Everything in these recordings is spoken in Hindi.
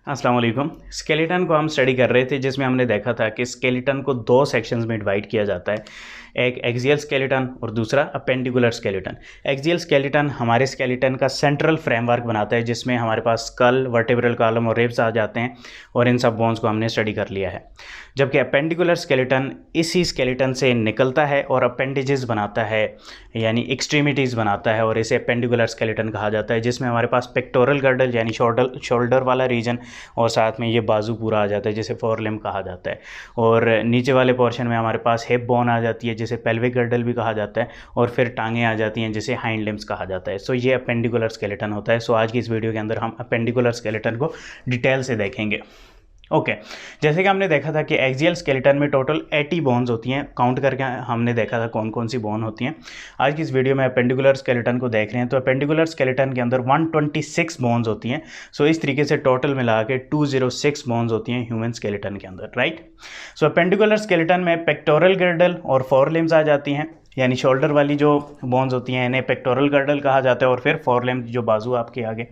अस्सलाम वालेकुम। स्केलेटन को हम स्टडी कर रहे थे जिसमें हमने देखा था कि स्केलेटन को दो सेक्शंस में डिवाइड किया जाता है, एक एक्सियल स्केलेटन और दूसरा अपेंडिकुलर स्केलेटन। एक्सियल स्केलेटन हमारे स्केलेटन का सेंट्रल फ्रेमवर्क बनाता है जिसमें हमारे पास स्कल, वर्टेब्रल कॉलम और रिब्स आ जाते हैं और इन सब बोन्स को हमने स्टडी कर लिया है। जबकि अपेंडिकुलर स्केलेटन इसी स्केलेटन से निकलता है और अपेंडेजेस बनाता है, यानी एक्सट्रीमिटीज़ बनाता है और इसे अपेंडिकुलर स्केलेटन कहा जाता है, जिसमें हमारे पास पेक्टोरल गर्डल यानी शोल्डर वाला रीजन और साथ में ये बाजू पूरा आ जाता है जिसे फोर लिम्ब कहा जाता है। और नीचे वाले पोर्शन में हमारे पास हिप बोन आ जाती है जिसे पेल्विक गर्डल भी कहा जाता है और फिर टांगें आ जाती हैं जिसे हाइंड लिम्ब्स कहा जाता है। सो ये अपेंडिकुलर स्केलेटन होता है। सो आज की इस वीडियो के अंदर हम अपेंडिकुलर स्केलेटन को डिटेल से देखेंगे। ओके जैसे कि हमने देखा था कि एक्सियल स्केलेटन में टोटल 80 बोन्स होती हैं, काउंट करके हमने देखा था कौन कौन सी बोन होती हैं। आज की इस वीडियो में अपेंडिकुलर स्केलेटन को देख रहे हैं तो अपेंडिकुलर स्केलेटन के अंदर 126 बोन्स होती हैं। सो इस तरीके से टोटल मिला के 206 बोन्स होती हैं ह्यूमन स्केलेटन के अंदर, राइट। सो अपेंडिकुलर स्केलेटन में पेक्टोरल गर्डल और फोर लिम्स आ जाती हैं, यानी शोल्डर वाली जो बोन्स होती हैं इन्हें पेक्टोरल गर्डल कहा जाता है और फिर फोर लिम्ब जो बाजू आपके आगे।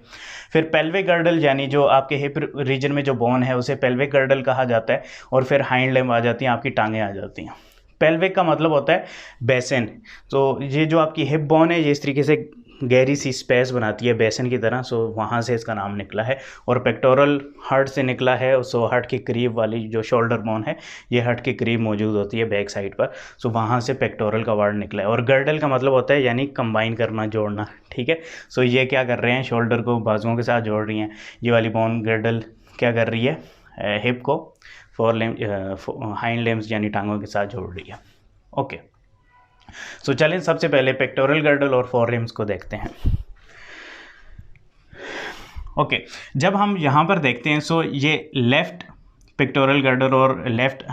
फिर पेल्विक गर्डल यानी जो आपके हिप रीजन में जो बोन है उसे पेल्विक गर्डल कहा जाता है और फिर हाइंड लिम्ब आ जाती हैं, आपकी टांगें आ जाती हैं। पेल्विक का मतलब होता है बेसन। तो ये जो आपकी हिप बोन है ये इस तरीके से गहरी सी स्पेस बनाती है बेसन की तरह, सो वहाँ से इसका नाम निकला है। और पेक्टोरल हार्ट से निकला है, सो हार्ट के करीब वाली जो शोल्डर बोन है ये हार्ट के करीब मौजूद होती है बैक साइड पर, सो वहाँ से पेक्टोरल का वर्ड निकला है। और गर्डल का मतलब होता है यानी कंबाइन करना, जोड़ना, ठीक है। सो ये क्या कर रहे हैं, शोल्डर को बाजुओं के साथ जोड़ रही हैं। ये वाली बोन गर्डल क्या कर रही है, हिप को फोर लिम्ब हाइंड लिम्ब्स यानी टांगों के साथ जोड़ रही है। ओके सो चलें सबसे पहले पेक्टोरल गर्डल और फोर लिम्ब्स को देखते हैं। ओके जब हम यहाँ पर देखते हैं सो ये लेफ्ट पेक्टोरल गर्डल और लेफ्ट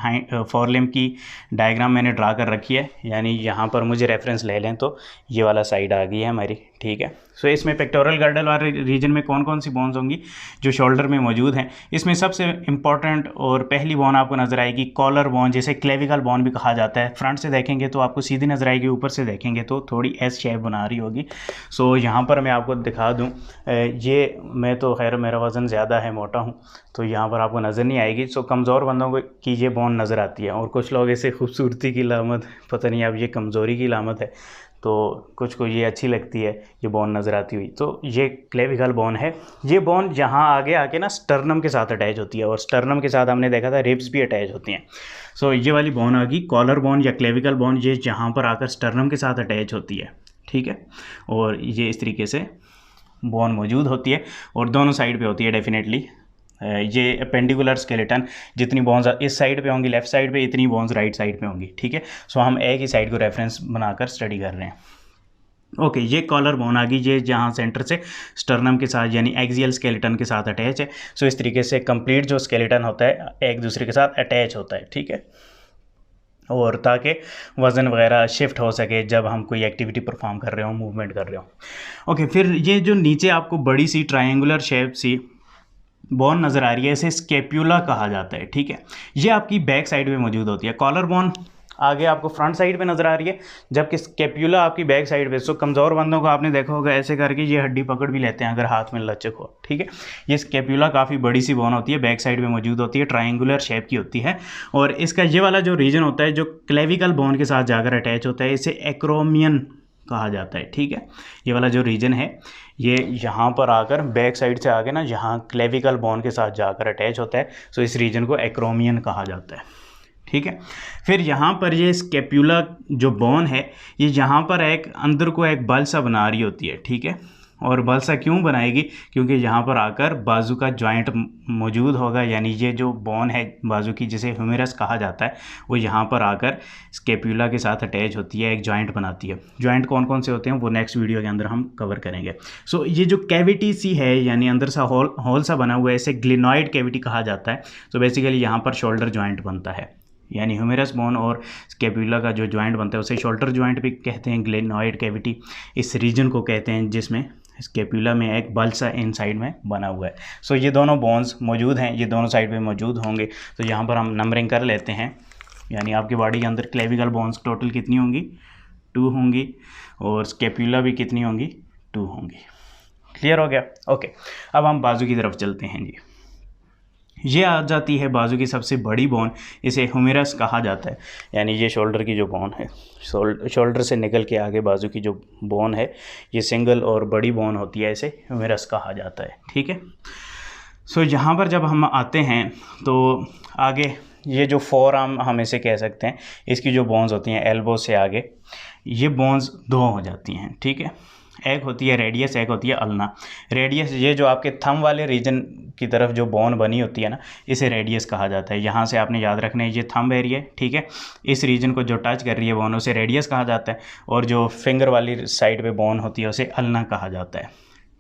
फोर लिम्ब की डायग्राम मैंने ड्रा कर रखी है, यानी यहाँ पर मुझे रेफरेंस ले लें तो ये वाला साइड आ गई है हमारी, ठीक है। सो इसमें पेक्टोरल गर्डल वाले रीजन में कौन कौन सी बोन्स होंगी जो शोल्डर में मौजूद हैं। इसमें सबसे इंपॉर्टेंट और पहली बोन आपको नज़र आएगी कॉलर बोन, जिसे क्लेविकल बोन भी कहा जाता है। फ्रंट से देखेंगे तो आपको सीधी नज़र आएगी, ऊपर से देखेंगे तो थोड़ी एस शेप बना रही होगी। सो यहाँ पर मैं आपको दिखा दूँ, ये मैं तो खैर मेरा वज़न ज़्यादा है, मोटा हूँ, तो यहाँ पर आपको नज़र नहीं आएगी। सो कमज़ोर बंदों को की ये बोन नज़र आती है और कुछ लोग इसे खूबसूरती की लामत, पता नहीं अब ये कमज़ोरी की लामत है, तो कुछ को ये अच्छी लगती है ये बोन नज़र आती हुई। तो ये क्लेविकल बोन है। ये बोन यहाँ आगे आके ना स्टर्नम के साथ अटैच होती है और स्टर्नम के साथ हमने देखा था रिब्स भी अटैच होती हैं। सो ये वाली बोन आ गई कॉलर बोन या क्लेविकल बोन, ये जहाँ पर आकर स्टर्नम के साथ अटैच होती है, ठीक है। और ये इस तरीके से बोन मौजूद होती है और दोनों साइड पे होती है डेफिनेटली। ये अपेंडिकुलर स्केलेटन जितनी बोन्स इस साइड पे होंगी लेफ्ट साइड पे, इतनी बोन्स राइट साइड पे होंगी, ठीक है। सो हम एक ही साइड को रेफरेंस बनाकर स्टडी कर रहे हैं। ओके ये कॉलर बोन आ गई, ये जहाँ सेंटर से स्टर्नम के साथ यानी एक्सियल स्केलेटन के साथ अटैच है। सो इस तरीके से कंप्लीट जो स्केलेटन होता है एक दूसरे के साथ अटैच होता है, ठीक है, और ताकि वज़न वगैरह शिफ्ट हो सके जब हम कोई एक्टिविटी परफॉर्म कर रहे हो, मूवमेंट कर रहे हो। ओके फिर ये जो नीचे आपको बड़ी सी ट्रायंगुलर शेप सी बोन नज़र आ रही है इसे स्केप्यूला कहा जाता है, ठीक है। ये आपकी बैक साइड में मौजूद होती है। कॉलर बोन आगे आपको फ्रंट साइड पे नज़र आ रही है, जबकि स्केप्यूला आपकी बैक साइड पे। सो कमज़ोर बंदों को आपने देखा होगा ऐसे करके ये हड्डी पकड़ भी लेते हैं अगर हाथ में लचक हो, ठीक है। ये स्केप्यूला काफ़ी बड़ी सी बोन होती है, बैक साइड में मौजूद होती है, ट्रायंगुलर शेप की होती है। और इसका ये वाला जो रीजन होता है जो क्लेविकल बोन के साथ जाकर अटैच होता है इसे एक्रोमियन कहा जाता है, ठीक है। ये वाला जो रीजन है ये यहाँ पर आकर बैक साइड से आगे ना यहाँ क्लेविकल बोन के साथ जाकर अटैच होता है, सो इस रीजन को एक्रोमियन कहा जाता है, ठीक है। फिर यहाँ पर ये स्केप्यूला जो बोन है ये यहाँ पर एक अंदर को एक बल सा बना रही होती है, ठीक है। और बल सा क्यों बनाएगी, क्योंकि यहाँ पर आकर बाजू का जॉइंट मौजूद होगा, यानी ये जो बोन है बाजू की जिसे ह्यूमेरस कहा जाता है वो यहाँ पर आकर स्केप्यूला के साथ अटैच होती है, एक जॉइंट बनाती है। जॉइंट कौन कौन से होते हैं वो नेक्स्ट वीडियो के अंदर हम कवर करेंगे। सो ये जो कैविटी सी है यानी अंदर सा होल सा बना हुआ है इसे ग्लिनॉइड कैविटी कहा जाता है। सो बेसिकली यहाँ पर शोल्डर जॉइंट बनता है, यानी ह्यूमेरस बोन और स्केप्यूला का जो जॉइंट बनता है उसे शोल्डर जॉइंट भी कहते हैं, ग्लिनॉइड कैविटी इस रीजन को कहते हैं जिसमें स्केप्यूला में एक बल सा इनसाइड में बना हुआ है। सो ये दोनों बोन्स मौजूद हैं, ये दोनों साइड पे मौजूद होंगे। तो यहाँ पर हम नंबरिंग कर लेते हैं, यानी आपकी बॉडी के अंदर क्लेविकल बोन्स टोटल कितनी होंगी, 2 होंगी, और स्केप्यूला भी कितनी होंगी, 2 होंगी। क्लियर हो गया। ओके अब हम बाजू की तरफ चलते हैं जी। ये आ जाती है बाजू की सबसे बड़ी बोन, इसे ह्यूमेरस कहा जाता है। यानी ये शोल्डर की जो बोन है, शोल्डर से निकल के आगे बाजू की जो बोन है, ये सिंगल और बड़ी बोन होती है, इसे ह्यूमेरस कहा जाता है। ठीक है। सो यहाँ पर जब हम आते हैं तो आगे ये जो फोर आर्म हम इसे कह सकते हैं, इसकी जो बोन्स होती हैं एल्बो से आगे, ये बोन्स दो हो जाती हैं। ठीक है। एक होती है रेडियस, एक होती है अल्ना। रेडियस ये जो आपके थंब वाले रीजन की तरफ जो बोन बनी होती है ना, इसे रेडियस कहा जाता है। यहाँ से आपने याद रखना है ये थंब एरिया, ठीक है, इस रीजन को जो टच कर रही है बोन, उसे रेडियस कहा जाता है, और जो फिंगर वाली साइड पे बोन होती है उसे अल्ना कहा जाता है।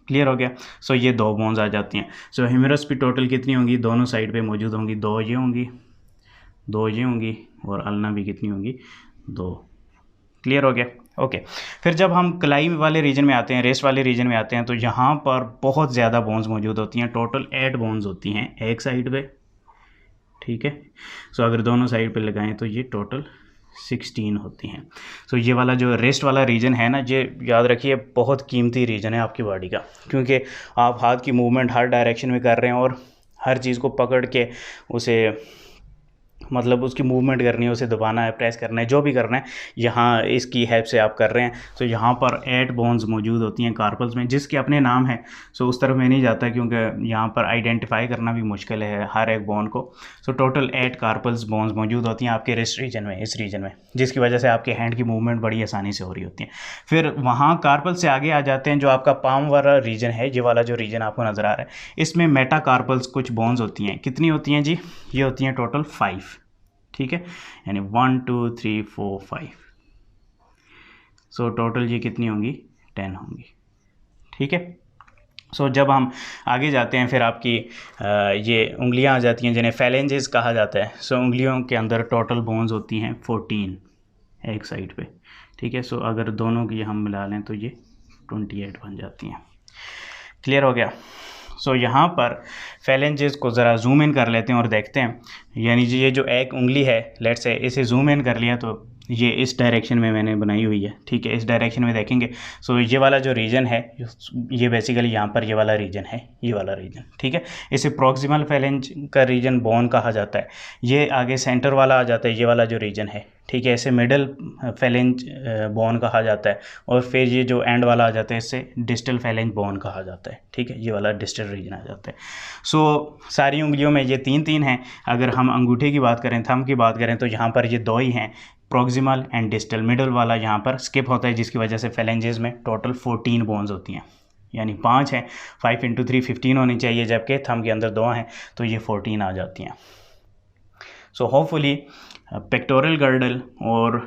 क्लियर हो गया। सो ये दो बोन्स आ जाती हैं। सो ह्यूमेरस पे टोटल कितनी होंगी, दोनों साइड पे मौजूद होंगी, दो ये होंगी, दो ये होंगी, और अल्ना भी कितनी होंगी, दो। क्लियर हो गया। ओके। फिर जब हम कलाई वाले रीजन में आते हैं, रेस्ट वाले रीजन में आते हैं, तो यहाँ पर बहुत ज़्यादा बोन्स मौजूद होती हैं। टोटल 8 बोन्स होती हैं एक साइड पे। ठीक है। सो अगर दोनों साइड पे लगाएं तो ये टोटल 16 होती हैं। सो ये वाला जो रेस्ट वाला रीजन है ना, ये याद रखिए बहुत कीमती रीजन है आपकी बॉडी का, क्योंकि आप हाथ की मूवमेंट हर डायरेक्शन में कर रहे हैं और हर चीज़ को पकड़ के उसे मतलब उसकी मूवमेंट करनी है, उसे दबाना है, प्रेस करना है, जो भी करना है, यहाँ इसकी हेल्प से आप कर रहे हैं। तो यहाँ पर 8 बोन्स मौजूद होती हैं कार्पल्स में, जिसके अपने नाम है। सो उस तरफ में नहीं जाता क्योंकि यहाँ पर आइडेंटिफाई करना भी मुश्किल है हर एक बोन को। सो टोटल 8 कार्पल्स बोन्स मौजूद होती हैं आपके रिस्ट रीजन में, इस रीजन में, जिसकी वजह से आपके हैंड की मूवमेंट बड़ी आसानी से हो रही होती है। फिर वहाँ कार्पल से आगे आ जाते हैं जो आपका पाम वाला रीजन है, ये वाला जो रीजन आपको नज़र आ रहा है, इसमें मेटा कार्पल्स कुछ बोन्स होती हैं। कितनी होती हैं जी, ये होती हैं टोटल 5। ठीक है, यानी 1 2 3 4 5। सो टोटल ये कितनी होंगी, 10 होंगी। ठीक है। सो जब हम आगे जाते हैं फिर आपकी ये उंगलियां आ जाती हैं, जिन्हें फैलेंजेस कहा जाता है। सो उंगलियों के अंदर टोटल बोन्स होती हैं 14 एक साइड पे। ठीक है। सो अगर दोनों की हम मिला लें तो ये 28 बन जाती हैं। क्लियर हो गया। सो यहाँ पर फैलेंजेस को ज़रा जूम इन कर लेते हैं और देखते हैं। यानी ये जो एक उंगली है, लेट्स से इसे जूम इन कर लिया तो ये इस डायरेक्शन में मैंने बनाई हुई है। ठीक है, इस डायरेक्शन में देखेंगे। सो ये वाला जो रीजन है, ये बेसिकली यहाँ पर ये वाला रीजन है, ये वाला रीजन। ठीक है, इसे प्रॉक्सिमल फैलेंज का रीजन बोन कहा जाता है। ये आगे सेंटर वाला आ जाता है, ये वाला जो रीजन है। ठीक है, इसे मिडल फैलेंज बोन कहा जाता है। और फिर ये जो एंड वाला आ जाता है, इससे डिस्टल फैलेंज बोन कहा जाता है। ठीक है, ये वाला डिस्टल रीजन आ जाता है। सो सारी उंगलियों में ये 3 हैं। अगर हम अंगूठे की बात करें, थंब की बात करें, तो यहाँ पर ये 2 ही हैं, प्रॉक्सिमल एंड डिस्टल। मिडल वाला यहाँ पर स्किप होता है, जिसकी वजह से फैलेंजेस में टोटल 14 बोन्स होती हैं। यानी 5 हैं, 5 × 3 15 होनी चाहिए, जबकि थंब के अंदर 2 हैं, तो ये 14 आ जाती हैं। सो होपफुली पेक्टोरल गर्डल और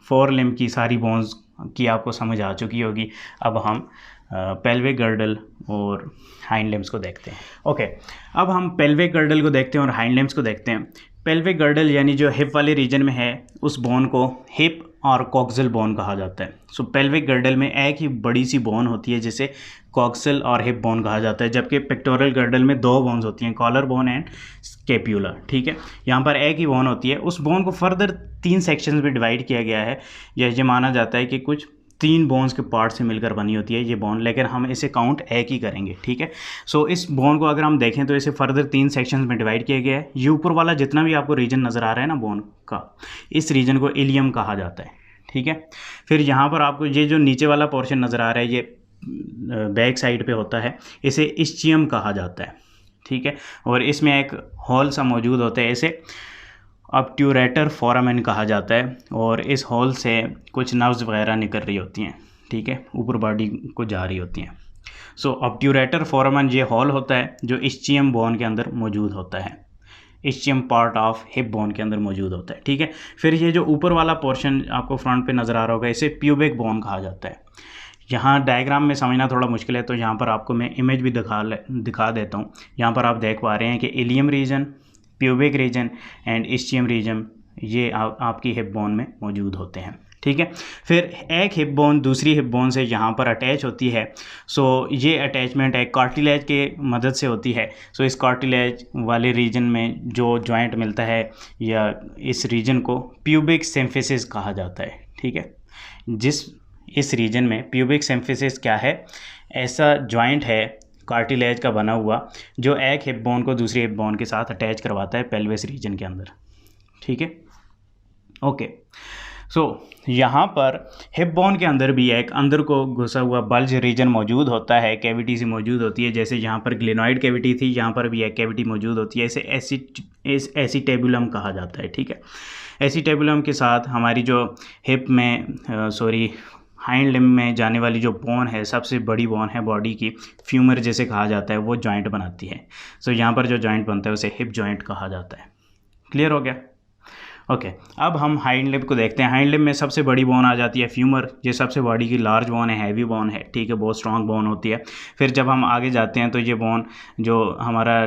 फोर लिम्ब की सारी बोन्स की आपको समझ आ चुकी होगी। अब हम पेल्विक गर्डल और हाइंड लिम्ब्स को देखते हैं। ओके, अब हम पेल्विक गर्डल को देखते हैं और हाइंड लिम्ब्स को देखते हैं। पेल्विक गर्डल यानी जो हिप वाले रीजन में है, उस बोन को हिप और कॉक्सिल बोन कहा जाता है। सो पेल्विक गर्डल में एक ही बड़ी सी बोन होती है जिसे कॉक्सिल और हिप बोन कहा जाता है, जबकि पेक्टोरल गर्डल में 2 बोन्स होती हैं, कॉलर बोन एंड स्केप्यूला। ठीक है, यहाँ पर एक ही बोन होती है। उस बोन को फर्दर 3 सेक्शंस में डिवाइड किया गया है। ये माना जाता है कि कुछ 3 बोन्स के पार्ट से मिलकर बनी होती है ये बोन, लेकिन हम इसे काउंट एक ही करेंगे। ठीक है। सो इस बोन को अगर हम देखें तो इसे फर्दर 3 सेक्शंस में डिवाइड किया गया है। ये ऊपर वाला जितना भी आपको रीजन नज़र आ रहा है ना बोन का, इस रीजन को इलियम कहा जाता है। ठीक है। फिर यहाँ पर आपको ये जो नीचे वाला पोर्शन नज़र आ रहा है, ये बैक साइड पे होता है, इसे इस्चियम कहा जाता है। ठीक है, और इसमें एक हॉल सा मौजूद होता है, इसे ऑब्ट्यूरेटर फोरामेन कहा जाता है, और इस हॉल से कुछ नर्व्स वगैरह निकल रही होती हैं। ठीक है, ऊपर बॉडी को जा रही होती हैं। सो ऑब्ट्यूरेटर फोरामेन ये हॉल होता है जो इस्चियम बोन के अंदर मौजूद होता है, ischium part of hip bone के अंदर मौजूद होता है। ठीक है। फिर ये जो ऊपर वाला पोर्शन आपको फ्रंट पे नज़र आ रहा होगा, इसे प्यूबिक बोन कहा जाता है। यहाँ डायग्राम में समझना थोड़ा मुश्किल है, तो यहाँ पर आपको मैं इमेज भी दिखा देता हूँ। यहाँ पर आप देख पा रहे हैं कि ilium region, pubic region and ischium region ये आपकी हिप बोन में मौजूद होते हैं। ठीक है। फिर एक हिप बोन दूसरी हिप बोन से यहाँ पर अटैच होती है। सो ये अटैचमेंट एक कार्टिलेज के मदद से होती है। सो इस कार्टिलेज वाले रीजन में जो जॉइंट मिलता है, या इस रीजन को प्यूबिक सिम्फिसिस कहा जाता है। ठीक है, इस रीजन में प्यूबिक सिम्फिसिस क्या है, ऐसा जॉइंट है कार्टिलेज का बना हुआ, जो एक हिप बोन को दूसरी हिप बोन के साथ अटैच करवाता है पेल्विस रीजन के अंदर। ठीक है, ओके। सो यहाँ पर हिप बोन के अंदर भी एक अंदर को घुसा हुआ बल्ज रीजन मौजूद होता है, कैविटी सी मौजूद होती है। जैसे यहाँ पर ग्लेनॉइड कैविटी थी, यहाँ पर भी एक कैविटी मौजूद होती है। इसे एसिटेबुलम कहा जाता है। ठीक है, एसिटेबुलम के साथ हमारी जो हिप में हाइंड लिम्ब में जाने वाली जो बोन है, सबसे बड़ी बोन है बॉडी की, फ्यूमर जैसे कहा जाता है, वो जॉइंट बनाती है। सो यहाँ पर जो जॉइंट बनता है उसे हिप जॉइंट कहा जाता है। क्लियर हो गया? ओके, अब हम हाइंड लिम्ब को देखते हैं। हाइंड लिम्ब में सबसे बड़ी बोन आ जाती है फ्यूमर, ये सबसे बॉडी की लार्ज बोन है, हैवी बोन है। ठीक है, बहुत स्ट्रॉन्ग बोन होती है। फिर जब हम आगे जाते हैं तो ये बोन जो हमारा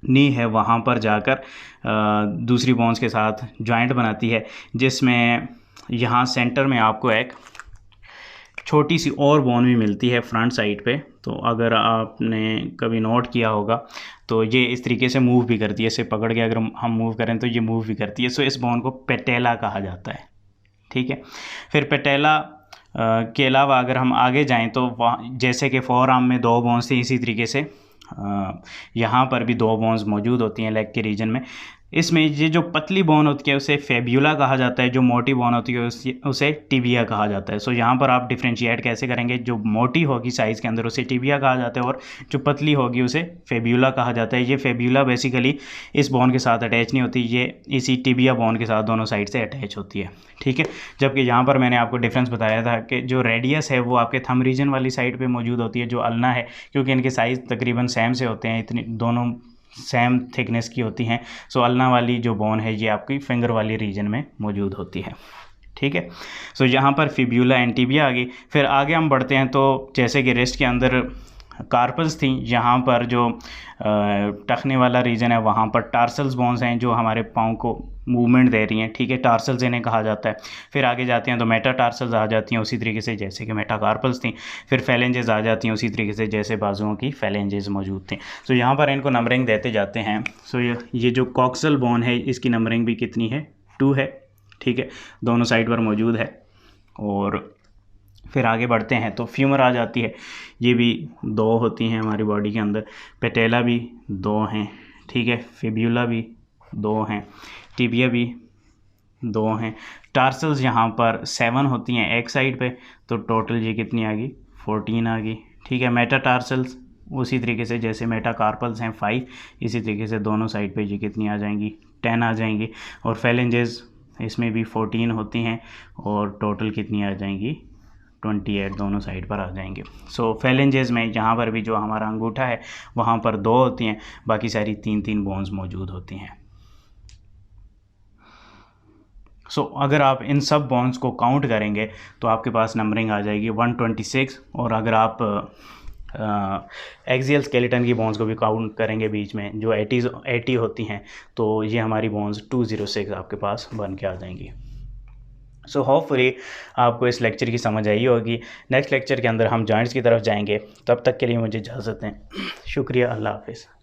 नी है वहाँ पर जाकर दूसरी बोन्स के साथ जॉइंट बनाती है, जिसमें यहाँ सेंटर में आपको एक छोटी सी और बोन भी मिलती है फ्रंट साइड पे। तो अगर आपने कभी नोट किया होगा तो ये इस तरीके से मूव भी करती है। इसे पकड़ के अगर हम मूव करें तो ये मूव भी करती है। सो इस बोन को पेटेला कहा जाता है। ठीक है, फिर पेटेला के अलावा अगर हम आगे जाएं तो वहाँ जैसे कि फोर आर्म में 2 बोन्स थी, इसी तरीके से यहाँ पर भी 2 बोन्स मौजूद होती हैं लेग के रीजन में। इसमें ये जो पतली बोन होती है उसे फेब्यूला कहा जाता है, जो मोटी बोन होती है उसे टिबिया कहा जाता है। सो यहाँ पर आप डिफ्रेंशिएट कैसे करेंगे? जो मोटी होगी साइज़ के अंदर उसे टिबिया कहा जाता है, और जो पतली होगी उसे फेब्यूला कहा जाता है। ये फेब्यूला बेसिकली इस बोन के साथ अटैच नहीं होती, ये इसी टिबिया बोन के साथ दोनों साइड से अटैच होती है। ठीक है, जबकि यहाँ पर मैंने आपको डिफरेंस बताया था कि जो रेडियस है वो आपके थंब रीजन वाली साइड पर मौजूद होती है, जो अल्ना है, क्योंकि इनके साइज़ तकरीबन सेम से होते हैं, इतनी दोनों सेम थिकनेस की होती हैं। सो अल्ना वाली जो बोन है ये आपकी फिंगर वाली रीजन में मौजूद होती है। ठीक है, सो यहाँ पर फिब्यूला एंड टिबिया आ गई। फिर आगे हम बढ़ते हैं तो जैसे कि रिस्ट के अंदर कार्पल्स थी, यहाँ पर जो टखने वाला रीजन है वहाँ पर टार्सल्स बोन्स हैं जो हमारे पाँव को मूवमेंट दे रही हैं। ठीक है, टार्सल्स इन्हें कहा जाता है। फिर आगे जाते हैं तो मेटाटार्सल्स आ जाती हैं उसी तरीके से जैसे कि मेटाकार्पल्स थी। फिर फेलेंजेस आ जाती हैं उसी तरीके से जैसे बाजुओं की फेलेंजेस मौजूद थी। सो यहाँ पर इनको नंबरिंग देते जाते हैं। सो ये जो कॉक्सल बोन है इसकी नंबरिंग भी कितनी है? 2 है। ठीक है, दोनों साइड पर मौजूद है। और फिर आगे बढ़ते हैं तो फ्यूमर आ जाती है, ये भी 2 होती हैं हमारी बॉडी के अंदर। पेटेला भी 2 हैं। ठीक है, फिब्यूला भी 2 हैं, टिबिया भी 2 हैं। टार्सल्स यहाँ पर 7 होती हैं एक साइड पे, तो टोटल ये कितनी आ गई? 14 आ गई। ठीक है, मेटाटार्सल्स उसी तरीके से जैसे मेटाकार्पल्स हैं 5, इसी तरीके से दोनों साइड पे ये कितनी आ जाएंगी? 10 आ जाएंगी। और फेलेंजेस इसमें भी 14 होती हैं और टोटल कितनी आ जाएंगी? 28 दोनों साइड पर आ जाएंगे। सो फेलेंजेस में यहाँ पर भी जो हमारा अंगूठा है वहाँ पर 2 होती हैं, बाकी सारी 3-3 बोन्स मौजूद होती हैं। सो अगर आप इन सब बोन्स को काउंट करेंगे तो आपके पास नंबरिंग आ जाएगी 126। और अगर आप एक्सियल स्केलेटन की बोन्स को भी काउंट करेंगे बीच में जो 80 होती हैं, तो ये हमारी बोन्स 206 आपके पास बन के आ जाएंगी। सो होपफुली आपको इस लेक्चर की समझ आई होगी। नेक्स्ट लेक्चर के अंदर हम जॉइंट्स की तरफ जाएंगे। तब तक के लिए मुझे इजाज़त दें। शुक्रिया, अल्लाह हाफिज़।